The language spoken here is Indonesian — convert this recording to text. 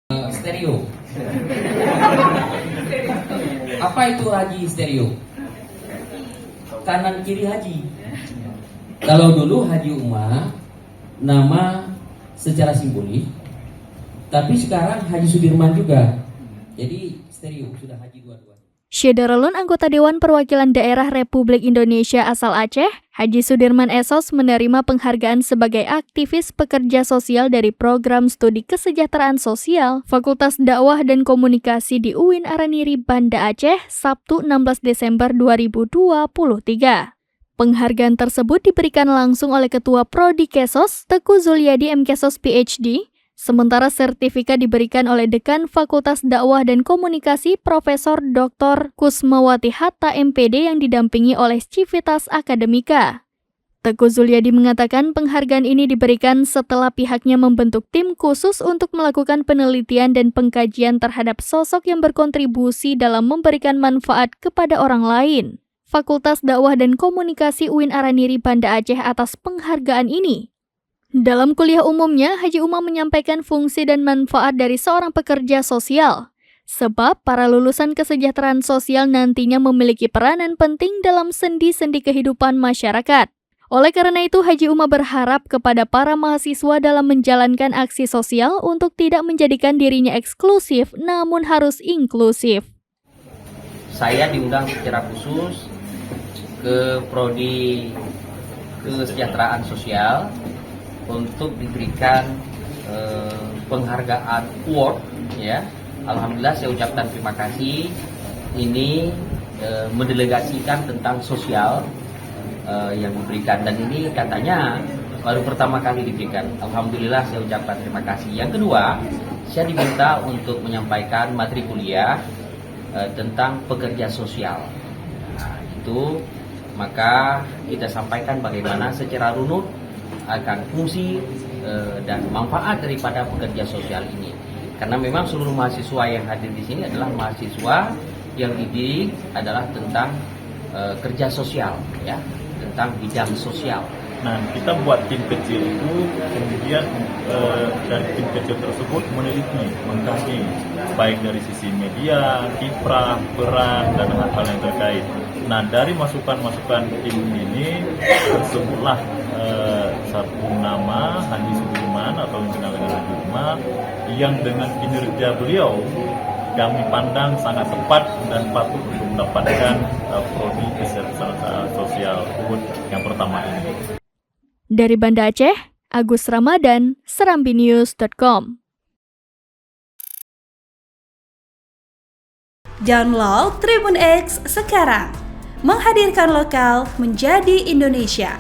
Stereo. Apa itu haji stereo? Kanan kiri haji. Kalau dulu Haji Umar nama secara simbolis, tapi sekarang Haji Sudirman juga. Jadi stereo sudah haji dua-dua. Syederalun anggota Dewan Perwakilan Daerah Republik Indonesia asal Aceh, Haji Sudirman Esos menerima penghargaan sebagai aktivis pekerja sosial dari Program Studi Kesejahteraan Sosial Fakultas Dakwah dan Komunikasi di UIN Araniri, Banda Aceh, Sabtu 16 Desember 2023. Penghargaan tersebut diberikan langsung oleh Ketua Prodi Kesos, Teguh Zuliadi M. Kesos PhD, sementara sertifikat diberikan oleh Dekan Fakultas Dakwah dan Komunikasi Profesor Dr. Kusmawati Hatta MPD yang didampingi oleh Civitas Akademika. Teguh Zuliadi mengatakan penghargaan ini diberikan setelah pihaknya membentuk tim khusus untuk melakukan penelitian dan pengkajian terhadap sosok yang berkontribusi dalam memberikan manfaat kepada orang lain. Fakultas Dakwah dan Komunikasi UIN Araniri, Banda Aceh atas penghargaan ini. Dalam kuliah umumnya, Haji Umar menyampaikan fungsi dan manfaat dari seorang pekerja sosial. Sebab para lulusan kesejahteraan sosial nantinya memiliki peranan penting dalam sendi-sendi kehidupan masyarakat. Oleh karena itu, Haji Umar berharap kepada para mahasiswa dalam menjalankan aksi sosial untuk tidak menjadikan dirinya eksklusif, namun harus inklusif. Saya diundang secara khusus ke Prodi Kesejahteraan Sosial untuk diberikan penghargaan award, ya. Alhamdulillah saya ucapkan terima kasih. Ini mendelegasikan tentang sosial yang diberikan, dan ini katanya baru pertama kali diberikan. Alhamdulillah saya ucapkan terima kasih. Yang kedua, saya diminta untuk menyampaikan materi kuliah tentang pekerja sosial. Nah, itu maka kita sampaikan bagaimana secara runut akan fungsi dan manfaat daripada pekerja sosial ini. Karena memang seluruh mahasiswa yang hadir di sini adalah mahasiswa yang dididik adalah tentang kerja sosial, ya, tentang bidang sosial. Nah, kita buat tim kecil itu, kemudian dari tim kecil tersebut meneliti, mengkaji, baik dari sisi media, kiprah, peran, dan hal-hal yang terkait. Nah, dari masukan-masukan tim ini tersebutlah satu nama Haji Sudirman atau yang dikenal dengan Haji Umar, yang dengan kinerja beliau kami pandang sangat tepat dan patut untuk mendapatkan prodi kesejahteraan sosial UUD yang pertama ini. Dari Banda Aceh, Agus Ramadan, serambinews.com. Download Tribun X sekarang, menghadirkan lokal menjadi Indonesia.